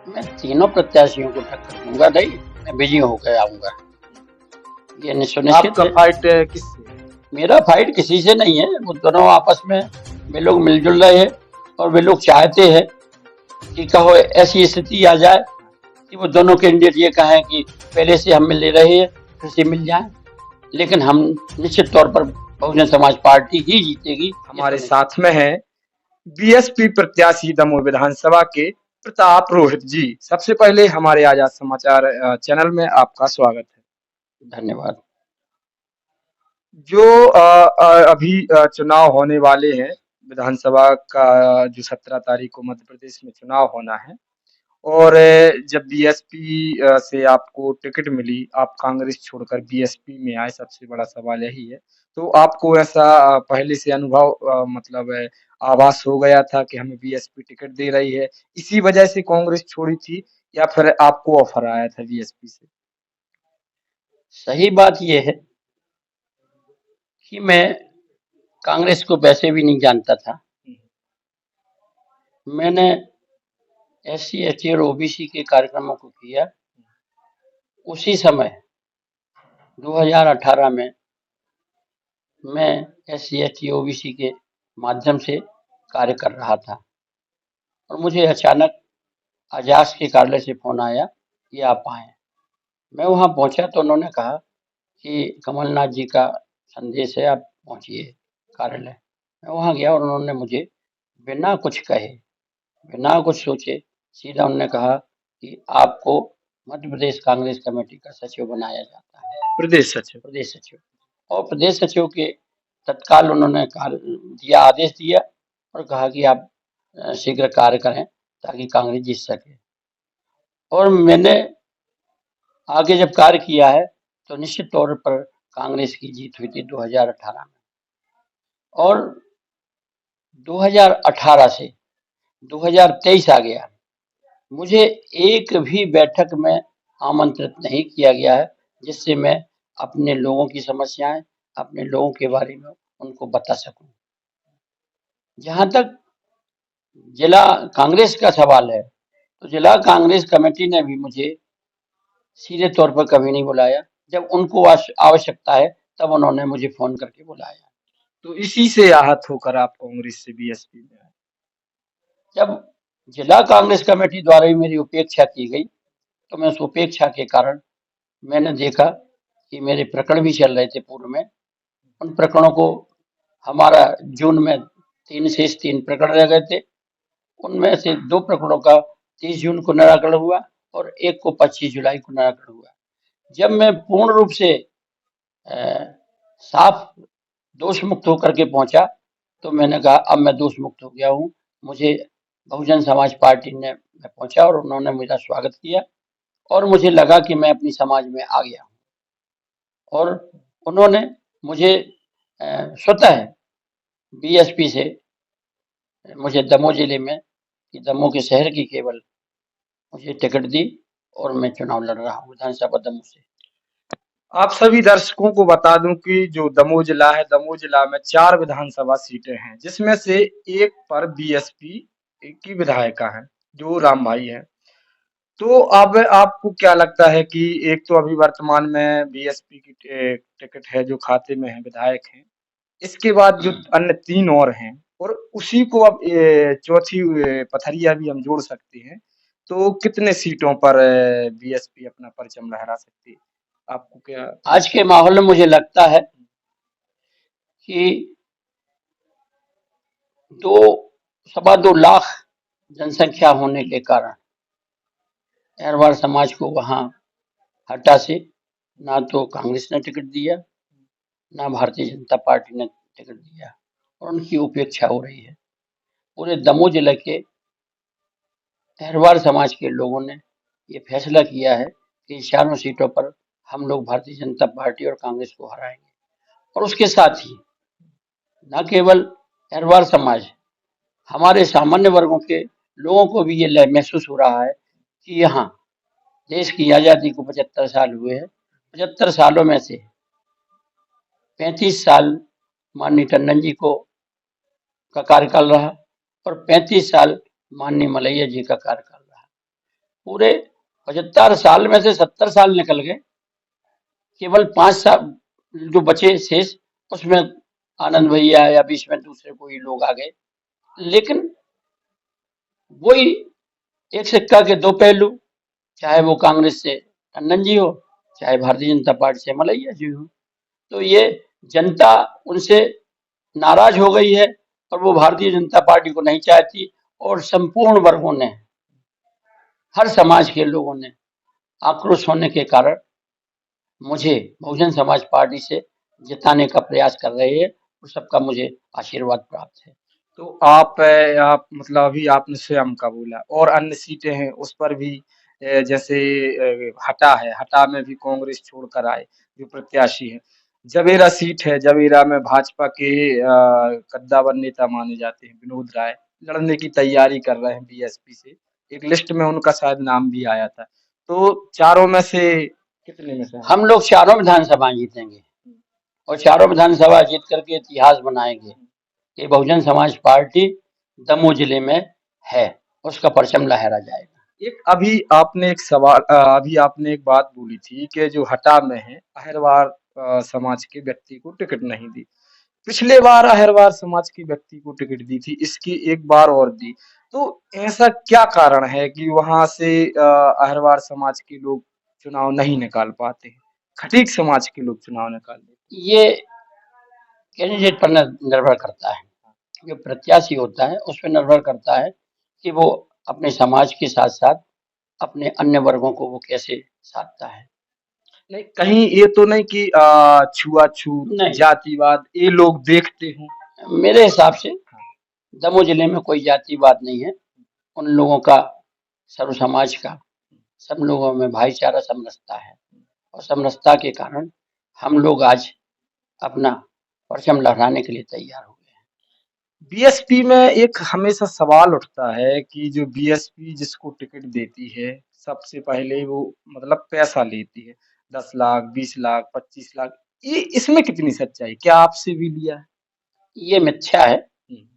मैं तीनों प्रत्याशियों को टक्कर दूंगा नहीं, मैं बिजी होकर आऊंगा, ये सुनिश्चित आपका है। फाइट किससे है? मेरा फाइट किसी से नहीं है, वो दोनों आपस में वे लोग मिलजुल रहे हैं और वे लोग चाहते हैं कि कहो ऐसी स्थिति आ जाए कि वो दोनों कैंडिडेट ये कहें कि पहले से हम मिल रहे हैं, फिर से मिल जाएं, लेकिन हम निश्चित तौर पर बहुजन समाज पार्टी ही जीतेगी, ये हमारे सुनिश्चित। साथ में है बीएसपी प्रत्याशी दमोह विधानसभा के प्रताप रोहित जी। सबसे पहले हमारे आजाद समाचार चैनल में आपका स्वागत है। धन्यवाद। जो अभी चुनाव होने वाले हैं, विधानसभा का जो 17 तारीख को मध्य प्रदेश में चुनाव होना है, और जब बीएसपी से आपको टिकट मिली, आप कांग्रेस छोड़कर बीएसपी में आए, सबसे बड़ा सवाल यही है। तो आपको ऐसा पहले से अनुभव मतलब आभास हो गया था कि हमें बीएसपी टिकट दे रही है, इसी वजह से कांग्रेस छोड़ी थी, या फिर आपको ऑफर आया था बीएसपी से? सही बात यह है कि मैं कांग्रेस को वैसे भी नहीं जानता था। मैंने एससी एसटी और ओबीसी के कार्यक्रमों को किया। उसी समय 2018 में मैं एससी एसटी ओबीसी के माध्यम से कार्य कर रहा था और मुझे अचानक आजाद के कार्यालय से फोन आया कि आप आए। मैं वहां पहुंचा तो उन्होंने कहा कि कमलनाथ जी का संदेश है, आप पहुंचिए कार्यालय। मैं वहां गया और उन्होंने मुझे बिना कुछ कहे, बिना कुछ सोचे सीधा उन्होंने कहा कि आपको मध्य प्रदेश कांग्रेस कमेटी का सचिव बनाया जाता है, प्रदेश सचिव। प्रदेश सचिव। और प्रदेश सचिव के तत्काल उन्होंने दिया, आदेश दिया और कहा कि आप शीघ्र कार्य करें ताकि कांग्रेस जीत सके। और मैंने आगे जब कार्य किया है तो निश्चित तौर पर कांग्रेस की जीत हुई थी 2018 में। और 2018 से 2023 आ गया, मुझे एक भी बैठक में आमंत्रित नहीं किया गया है जिससे मैं अपने लोगों की समस्याएं, अपने लोगों के बारे में उनको बता सकूं। जहां तक जिला कांग्रेस का सवाल है तो जिला कांग्रेस कमेटी ने भी मुझे सीधे तौर पर कभी नहीं बुलाया। जब उनको आवश्यकता है तब उन्होंने मुझे फोन करके बुलाया। तो इसी से आहत होकर आप कांग्रेस से बीएसपी में आए? जब जिला कांग्रेस कमेटी द्वारा ही मेरी उपेक्षा की गई तो मैं उस उपेक्षा के कारण मैंने देखा कि मेरे प्रकरण भी चल रहे थे पूर्व में। उन प्रकरणों को हमारा जून में 3 प्रकरण रह गए थे। उनमें से 2 प्रकरणों का 30 जून को निराकरण हुआ और एक को 25 जुलाई को निराकरण हुआ। जब मैं पूर्ण रूप से साफ दोष मुक्त होकर के पहुंचा तो मैंने कहा अब मैं दोष मुक्त हो गया हूँ। मुझे बहुजन समाज पार्टी ने मैं पहुंचा और उन्होंने मेरा स्वागत किया और मुझे लगा कि मैं अपनी समाज में आ गया हूँ। और उन्होंने मुझे स्वतः बीएसपी से मुझे दमोह जिले में कि दमोह के शहर की केवल मुझे टिकट दी और मैं चुनाव लड़ रहा हूँ विधानसभा दमोह से। आप सभी दर्शकों को बता दूं कि जो दमोह जिला है, दमोह जिला में 4 विधानसभा सीटें हैं, जिसमें से एक पर बीएसपी की विधायिका है, जो राम भाई है। तो अब आपको क्या लगता है कि एक तो अभी वर्तमान में बीएसपी की टिकट है जो खाते में है, विधायक हैं, इसके बाद जो अन्य 3 और हैं, और उसी को अब चौथी पथरिया भी हम जोड़ सकते हैं, तो कितने सीटों पर बीएसपी अपना परचम लहरा सकती है? आपको क्या आज लगता के है? माहौल में मुझे लगता है कि 2 2.25 लाख जनसंख्या होने के कारण अहरवाल समाज को वहां हटा से ना तो कांग्रेस ने टिकट दिया, ना भारतीय जनता पार्टी ने टिकट दिया और उनकी उपेक्षा हो रही है। पूरे दमोह जिले के अहरवाल समाज के लोगों ने ये फैसला किया है कि चारों सीटों पर हम लोग भारतीय जनता पार्टी और कांग्रेस को हराएंगे। और उसके साथ ही न केवल अहरवाल समाज, हमारे सामान्य वर्गों के लोगों को भी ये महसूस हो रहा है कि यहाँ देश की आजादी को 75 साल हुए हैं। 75 सालों में से 35 साल माननीय टंडन जी को का कार्यकाल रहा और 35 साल माननीय मलैया जी का कार्यकाल रहा। पूरे 75 साल में से 70 साल निकल गए, केवल 5 साल जो बचे शेष, उसमें आनंद भैया या बीच में दूसरे कोई लोग आ गए। लेकिन वही एक सिक्का के दो पहलू, चाहे वो कांग्रेस से टंडन जी हो, चाहे भारतीय जनता पार्टी से मलैया जी हो। तो ये जनता उनसे नाराज हो गई है और वो भारतीय जनता पार्टी को नहीं चाहती, और संपूर्ण वर्गों ने, हर समाज के लोगों ने आक्रोश होने के कारण मुझे बहुजन समाज पार्टी से जिताने का प्रयास कर रहे हैं, और सबका मुझे आशीर्वाद प्राप्त है। तो आप मतलब अभी आपने स्वयं का बोला और अन्य सीटें हैं उस पर भी जैसे हटा है, हटा में भी कांग्रेस छोड़कर आए जो प्रत्याशी है। जवेरा सीट है, जवेरा में भाजपा के कद्दावर नेता माने जाते हैं विनोद राय, लड़ने की तैयारी कर रहे हैं बीएसपी से। एक लिस्ट में उनका शायद नाम भी आया था। तो चारों में से कितने में से हैं? हम लोग चारों विधानसभा जीतेंगे, और चारों विधानसभा जीत करके इतिहास बनाएंगे कि बहुजन समाज पार्टी दमोह जिले में है, उसका परचम लहरा जाएगा। एक अभी आपने एक सवाल अभी आपने एक बात बोली थी कि जो हटा में है अहिरवार समाज के व्यक्ति को टिकट नहीं दी। पिछले बार अहिरवार समाज के व्यक्ति को टिकट दी थी, इसकी एक बार और दी। तो ऐसा क्या कारण है कि वहां से अहिरवार समाज के लोग चुनाव नहीं निकाल पाते हैं, खटीक समाज के लोग चुनाव निकाल लेते ये कैंडिडेट पर निर्भर करता है, जो प्रत्याशी होता है उस पर निर्भर करता है कि वो अपने समाज के साथ साथ अपने अन्य वर्गों को वो कैसे साधता है। हैं? नहीं, कहीं ये तो नहीं कि छुआछूत, नहीं, जातिवाद ये लोग देखते हों। मेरे हिसाब से दमोह जिले में कोई जातिवाद नहीं है। उन लोगों का, सर्व समाज का, सब लोगों में भाईचारा समरसता है, और समरसता के कारण हम लोग आज अपना परचम लहराने के लिए तैयार हो गए हैं। बीएसपी में एक हमेशा सवाल उठता है कि जो बीएसपी जिसको टिकट देती है सबसे पहले वो मतलब पैसा लेती है 10 लाख 20 लाख 25 लाख। ये इसमें कितनी सच्चाई, क्या आपसे भी लिया है? ये मिथ्या है, हम्म,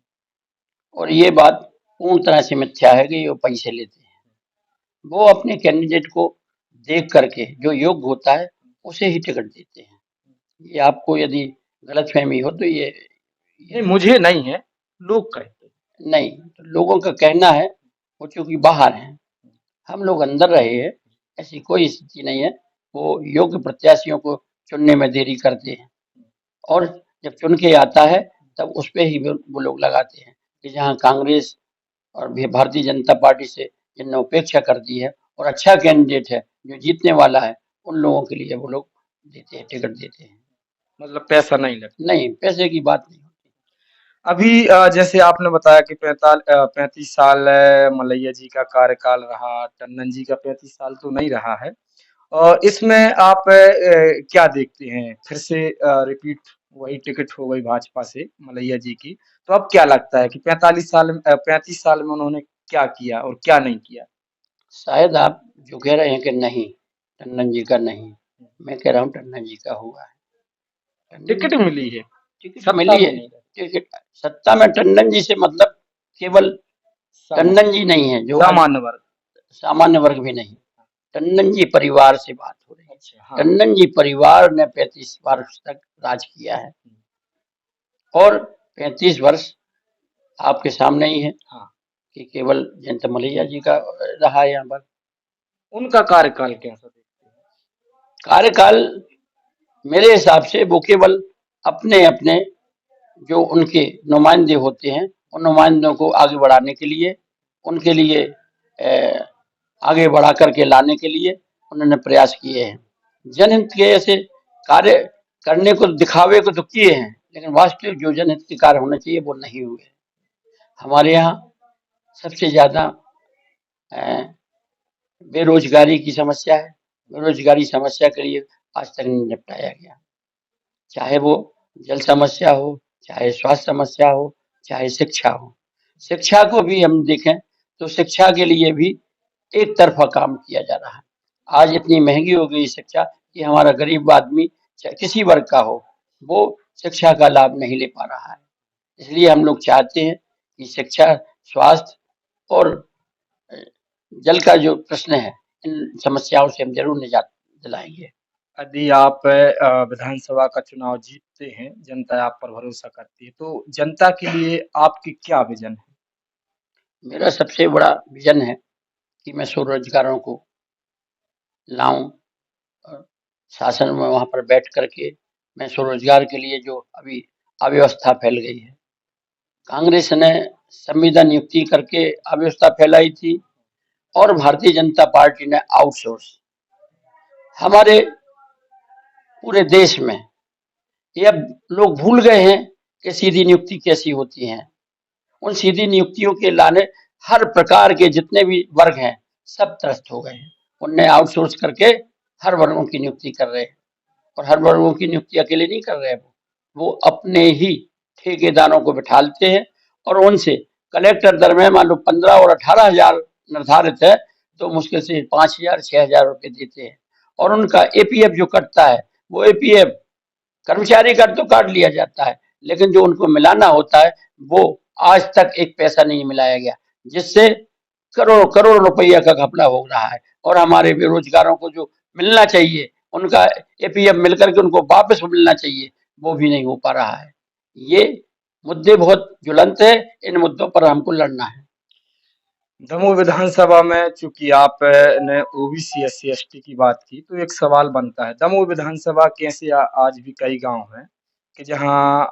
और ये बात पूर्ण तरह से मिथ्या है कि ये पैसे लेते हैं। वो अपने कैंडिडेट को देख करके जो योग्य होता है उसे ही टिकट देते हैं। ये आपको यदि गलतफहमी हो तो ये नहीं मुझे नहीं है, लोग कहते नहीं, तो लोगों का कहना है, वो चूंकि बाहर हैं, हम लोग अंदर रहे हैं, ऐसी कोई स्थिति नहीं है। वो योग्य प्रत्याशियों को चुनने में देरी करते हैं, और जब चुन के आता है तब उस पे ही वो लोग लगाते हैं कि जहाँ कांग्रेस और भारतीय जनता पार्टी से जिनने उपेक्षा कर दी है और अच्छा कैंडिडेट है जो जीतने वाला है, उन लोगों के लिए वो लोग देते हैं, टिकट देते हैं। मतलब पैसा नहीं लगता। नहीं, पैसे की बात नहीं होती। अभी जैसे आपने बताया कि 35 साल मलैया जी का कार्यकाल रहा, टंडन जी का 35 साल तो नहीं रहा है। और इसमें आप क्या देखते हैं? फिर से रिपीट वही टिकट हो गई भाजपा से मलैया जी की। तो अब क्या लगता है कि 35 साल में उन्होंने क्या किया और क्या नहीं किया? शायद आप जो कह रहे हैं कि नहीं, टंडन जी का नहीं, मैं कह रहा हूँ टंडन जी का हुआ है। टंडन टिकट जी मिली है, टिकट सत्ता मिली में है। नहीं रहे। टिकट सत्ता में टंडन जी से मतलब केवल टंडन जी नहीं है, जो सामान्य वर्ग। सामान्य वर्ग भी नहीं। टंडन जी परिवार से बात हो रही है। अच्छा, हाँ। टंडन जी परिवार ने 35 वर्ष तक राज किया है, और 35 वर्ष आपके सामने ही है हाँ। कि केवल जयंत मलैया जी का रहा है यहाँ पर उनका कार्यकाल कैसा देखते हैं? कार्यकाल। मेरे हिसाब से वो केवल अपने अपने जो उनके नुमाइंदे होते हैं, उन नुमाइंदों को आगे बढ़ाने के लिए, उनके लिए आगे बढ़ा करके लाने के लिए उन्होंने प्रयास किए हैं। जनहित के ऐसे कार्य करने को, दिखावे को तो किए हैं, लेकिन वास्तविक जो जनहित के कार्य होने चाहिए वो नहीं हुए। हमारे यहाँ सबसे ज्यादा बेरोजगारी की समस्या है। बेरोजगारी समस्या के लिए आज तक नहीं निपटाया गया, चाहे वो जल समस्या हो, चाहे स्वास्थ्य समस्या हो, चाहे शिक्षा हो। शिक्षा को भी हम देखें तो शिक्षा के लिए भी एक तरफा काम किया जा रहा है। आज इतनी महंगी हो गई शिक्षा कि हमारा गरीब आदमी, चाहे किसी वर्ग का हो, वो शिक्षा का लाभ नहीं ले पा रहा है। इसलिए हम लोग चाहते हैं कि शिक्षा, स्वास्थ्य और जल का जो प्रश्न है, इन समस्याओं से हम जरूर निजात दिलाएंगे। यदि आप विधानसभा का चुनाव जीतते हैं, जनता आप पर भरोसा करती है, तो जनता के लिए आपकी क्या विजन है? मेरा सबसे बड़ा विजन है कि मैं स्वरोजगारों को लाऊं, और शासन में वहां पर बैठ करके मैं स्वरोजगार के लिए जो अभी अव्यवस्था फैल गई है, कांग्रेस ने संविदा नियुक्ति करके अव्यवस्था फैलाई थी, और भारतीय जनता पार्टी ने आउटसोर्स। हमारे पूरे देश में ये अब लोग भूल गए हैं कि सीधी नियुक्ति कैसी होती है। उन सीधी नियुक्तियों के लाने हर प्रकार के जितने भी वर्ग हैं, सब त्रस्त हो गए हैं। उनने आउटसोर्स करके हर वर्गों की नियुक्ति कर रहे हैं, और हर वर्गों की नियुक्ति अकेले नहीं कर रहे हैं, वो अपने ही ठेकेदारों को बिठाते हैं, और उनसे कलेक्टर दर में मान लो 15 और 18,000 निर्धारित है, तो मुश्किल से 5,000 6,000 रुपए देते हैं। और उनका एपीएफ जो कटता है, वो एपीएफ कर्मचारी का तो काट लिया जाता है, लेकिन जो उनको मिलाना होता है, वो आज तक एक पैसा नहीं मिलाया गया, जिससे करोड़ करोड़ रुपया का घपला हो रहा है। और हमारे बेरोजगारों को जो मिलना चाहिए, उनका एपीएफ मिलकर के उनको वापस मिलना चाहिए, वो भी नहीं हो पा रहा है। ये मुद्दे बहुत ज्वलंत है, इन मुद्दों पर हमको लड़ना है। दमोह विधानसभा में चूंकि आप ने ओबीसी एससी एसटी की बात की, तो एक सवाल बनता है, दमोह विधानसभा के ऐसे आज भी कई गांव हैं कि जहां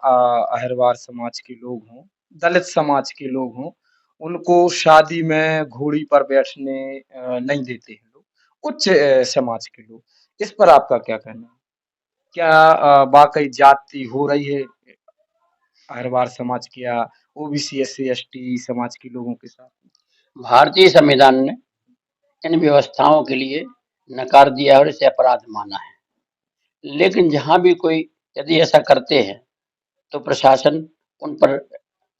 अहिरवार समाज के लोग हों, दलित समाज के लोग हों, उनको शादी में घोड़ी पर बैठने नहीं देते हैं लोग, उच्च समाज के लोग। इस पर आपका क्या कहना है? क्या वाकई जाति हो रही है अहिरवार समाज की या ओबीसी एससी एसटी समाज के लोगों के साथ? भारतीय संविधान ने इन व्यवस्थाओं के लिए नकार दिया और इसे अपराध माना है, लेकिन जहां भी कोई यदि ऐसा करते हैं, तो प्रशासन उन पर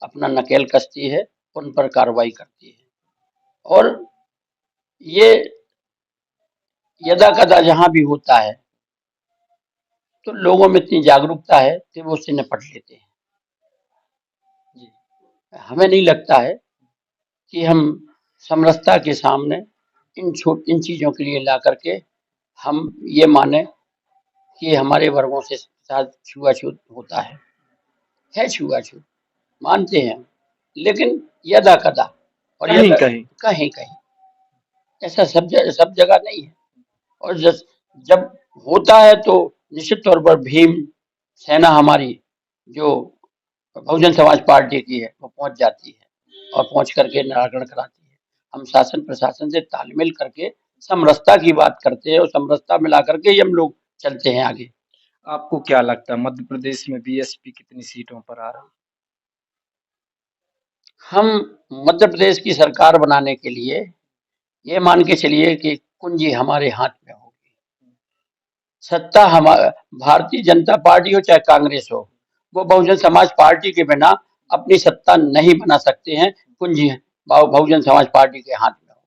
अपना नकेल कसती है, उन पर कार्रवाई करती है। और ये यदा-कदा जहाँ भी होता है, तो लोगों में इतनी जागरूकता है कि वो उससे निपट लेते हैं। जी, हमें नहीं लगता है कि हम समरसता के सामने इन चीज़ों के लिए ला करके हम ये माने कि हमारे वर्गों से साथ छुआ-छूत होता है छुआ-छूत, मानते हैं हम, लेकिन यदा-कदा, और यदा कहीं-कहीं। कहीं-कहीं, ऐसा सब जगह नहीं है। और जब होता है तो निश्चित तौर पर भीम सेना हमारी, जो बहुजन समाज पार्टी की है, वो पहुंच जाती है और पहुंच करके निराकरण कराती है। हम शासन प्रशासन से तालमेल करके समरसता की बात करते हैं, और समरसता मिला करके ही हम लोग चलते हैं आगे। आपको क्या लगता है मध्य प्रदेश में बीएसपी कितनी सीटों पर आ रही हम मध्य प्रदेश की सरकार बनाने के लिए ये मान के चलिए कि कुंजी हमारे हाथ में होगी। सत्ता हमारा, भारतीय जनता पार्टी हो चाहे कांग्रेस हो, वो बहुजन समाज पार्टी के बिना अपनी सत्ता नहीं बना सकते हैं। कुंजी बहुजन समाज पार्टी के हाथ में हो।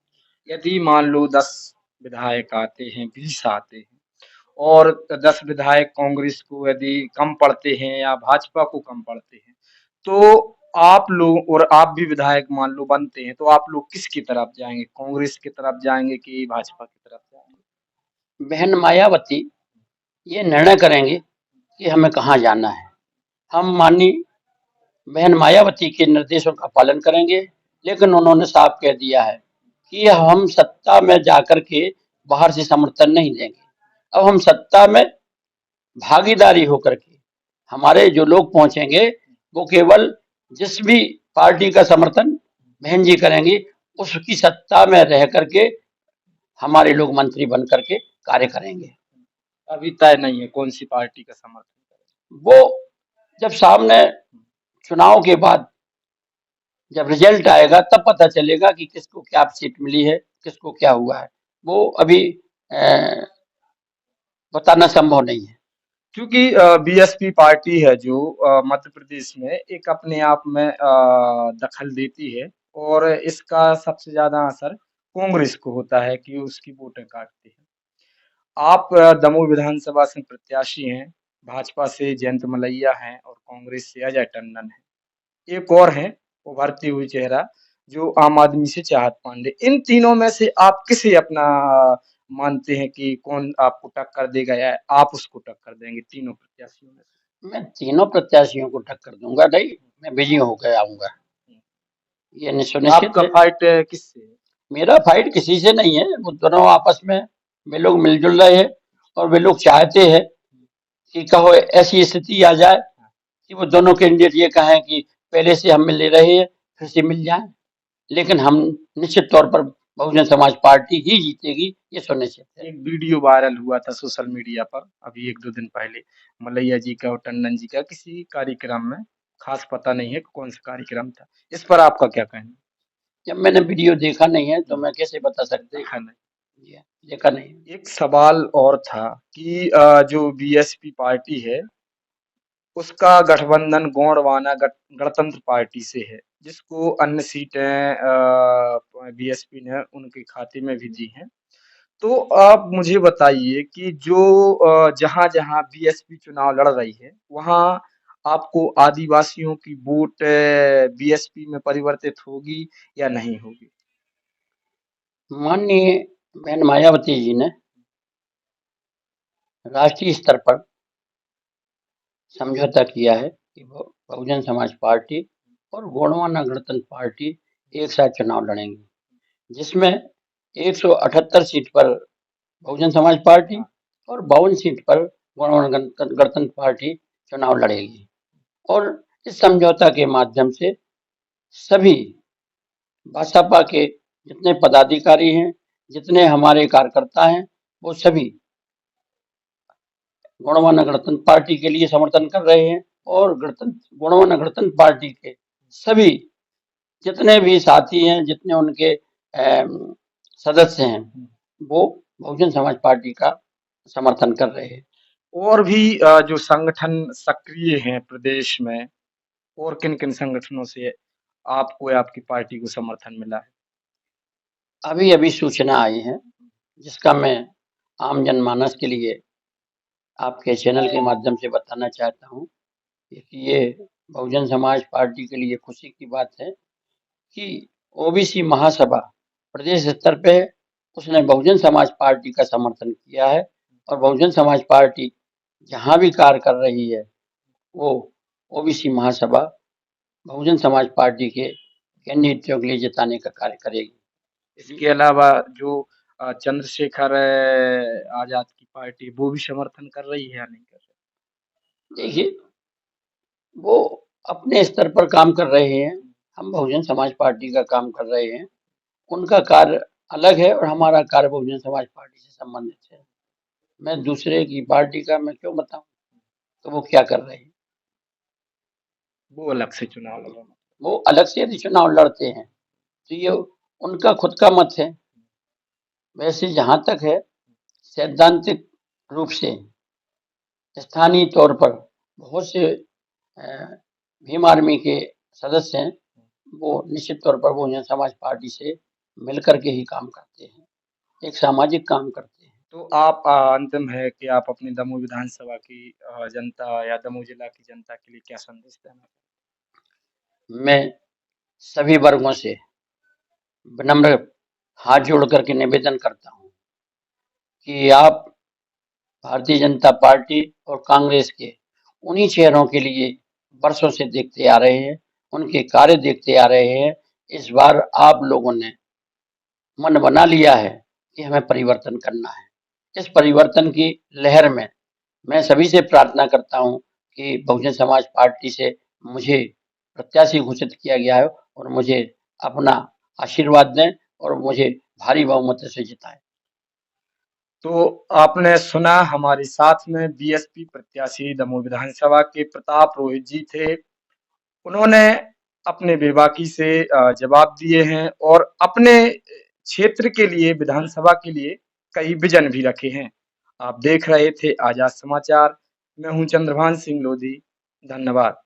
है? यदि मान लो 10 विधायक आते हैं, 20 आते हैं और 10 विधायक कांग्रेस को यदि कम पड़ते हैं या भाजपा को कम पड़ते हैं, तो आप लोग और आप भी विधायक मान लो बनते हैं, तो आप लोग किसकी तरफ जाएंगे? कांग्रेस की तरफ जाएंगे कि भाजपा की तरफ जाएंगे? बहन मायावती ये निर्णय करेंगे कि हमें कहाँ जाना है। हम माननीय बहन मायावती के निर्देशों का पालन करेंगे, लेकिन उन्होंने साफ कह दिया है कि हम सत्ता में जाकर के बाहर से समर्थन नहीं देंगे। अब हम सत्ता में भागीदारी होकर के हमारे जो लोग पहुंचेंगे, वो केवल जिस भी पार्टी का समर्थन बहन जी करेंगी, उसकी सत्ता में रह करके हमारे लोग मंत्री बन करके कार्य करेंगे। अभी तय नहीं है कौन सी पार्टी का समर्थन करें। वो जब सामने चुनाव के बाद जब रिजल्ट आएगा, तब पता चलेगा कि किसको क्या सीट मिली है, किसको क्या हुआ है। वो अभी बताना संभव नहीं है। क्योंकि बीएसपी पार्टी है जो मध्य प्रदेश में एक अपने आप में दखल देती है और इसका सबसे ज्यादा असर कांग्रेस को होता है कि उसकी वोटें काटती है। आप दमोह विधानसभा से प्रत्याशी हैं, भाजपा से जयंत मलैया हैं और कांग्रेस से अजय टंडन है। एक और है उभरती हुई चेहरा जो आम आदमी से चाहत पांडे। इन तीनों में से आप किसे अपना मानते हैं कि कौन आपको टक्कर देगा या आप उसको टक्कर देंगे तीनों प्रत्याशियों में से? मैं तीनों प्रत्याशियों को टक्कर दूंगा नहीं, मैं बिजी होकर आऊंगा, ये सुनिश्चित आपका है। फाइट किससे है? मेरा फाइट किसी से नहीं है, वो दोनों आपस में वे लोग मिलजुल रहे हैं और वे लोग चाहते हैं कि कहो ऐसी स्थिति आ जाए कि वो दोनों कैंडिडेट ये कहें कि पहले से हम मिल रहे हैं, फिर से मिल जाए, लेकिन हम निश्चित तौर पर बहुजन समाज पार्टी ही जीतेगी, ये सुनिश्चित है। एक वीडियो वायरल हुआ था सोशल मीडिया पर अभी 1-2 दिन पहले, मलैया जी का और टंडन जी का किसी कार्यक्रम में, खास पता नहीं है कौन सा कार्यक्रम था। इस पर आपका क्या कहना है? जब मैंने वीडियो देखा नहीं है तो मैं कैसे बता सकता हूँ। देखा नहीं। जी हाँ, देखा नहीं है। एक सवाल और था कि जो बीएसपी पार्टी है, उसका गठबंधन गोंडवाना गणतंत्र पार्टी से है, जिसको अन्य सीटें बीएसपी ने उनके खाते में भी दी हैं। तो आप मुझे बताइए कि जो जहाँ-जहाँ बीएसपी चुनाव लड़ रही है, वहाँ आपको आदिवासियों की वोट बीएसपी में परिवर्तित होगी या नहीं होगी? माननीय बहन मायावती जी ने राष्ट्रीय स्तर पर समझौता किया है कि बहुजन समाज पार्टी और गोंडवाना गणतंत्र पार्टी एक साथ चुनाव लड़ेंगी, जिसमें 178 सीट पर बहुजन समाज पार्टी और 52 सीट पर गोंडवाना गणतंत्र पार्टी चुनाव लड़ेगी। और इस समझौता के माध्यम से सभी बसपा के जितने पदाधिकारी हैं, जितने हमारे कार्यकर्ता हैं, वो सभी गोंडवाना गणतंत्र पार्टी के लिए समर्थन कर रहे हैं और गोंडवाना गणतंत्र पार्टी के सभी जितने भी साथी हैं, जितने उनके सदस्य हैं, वो बहुजन समाज पार्टी का समर्थन कर रहे हैं। और भी जो संगठन सक्रिय हैं प्रदेश में, और किन-किन संगठनों से आपको या आपकी पार्टी को समर्थन मिला है? अभी अभी सूचना आई है, जिसका मैं आम जनमानस के लिए आपके चैनल के माध्यम से बताना चाहता हूँ कि ये बहुजन समाज पार्टी के लिए खुशी की बात है कि ओबीसी महासभा प्रदेश स्तर पे उसने बहुजन समाज पार्टी का समर्थन किया है और बहुजन समाज पार्टी जहाँ भी कार्य कर रही है, वो ओबीसी महासभा बहुजन समाज पार्टी के कैंडिडेटों के लिए जिताने का कार्य करेगी। इसके अलावा जो चंद्रशेखर आजाद की पार्टी, वो भी समर्थन कर रही है या नहीं कर रही? देखिए, वो अपने स्तर पर काम कर रहे हैं, हम बहुजन समाज पार्टी का काम कर रहे हैं। उनका कार्य अलग है और हमारा कार्य बहुजन समाज पार्टी से संबंधित है। मैं दूसरे की पार्टी का मैं क्यों बताऊं, तो वो क्या कर रहे हैं। वो अलग से चुनाव लड़ना। वो अलग से यदि चुनाव लड़ते हैं तो ये उनका खुद का मत है। वैसे जहां तक है, सैद्धांतिक रूप से स्थानीय तौर पर बहुत से भीम आर्मी के सदस्य हैं, वो निश्चित तौर पर बहुजन समाज पार्टी से मिलकर के ही काम करते हैं, एक सामाजिक काम करते हैं। तो आप अंतिम है कि आप अपनी दमोह विधानसभा की जनता या दमोह जिला की जनता के लिए क्या संदेश देना? मैं सभी वर्गों से विनम्र हाथ जोड़ करके निवेदन करता हूँ कि आप भारतीय जनता पार्टी और कांग्रेस के उन्हीं चेहरों के लिए वर्षों से देखते आ रहे हैं, उनके कार्य देखते आ रहे हैं। इस बार आप लोगों ने मन बना लिया है कि हमें परिवर्तन करना है। इस परिवर्तन की लहर में मैं सभी से प्रार्थना करता हूँ कि बहुजन समाज पार्टी से मुझे प्रत्याशी घोषित किया गया है और मुझे अपना आशीर्वाद दें और मुझे भारी बहुमत से जिताएं। तो आपने सुना हमारे साथ में बीएसपी प्रत्याशी दमोह विधानसभा के प्रताप रोहित जी थे। उन्होंने अपने बेबाकी से जवाब दिए हैं और अपने क्षेत्र के लिए, विधानसभा के लिए कई विजन भी रखे हैं। आप देख रहे थे आजाद समाचार। मैं हूं चंद्रभान सिंह लोधी। धन्यवाद।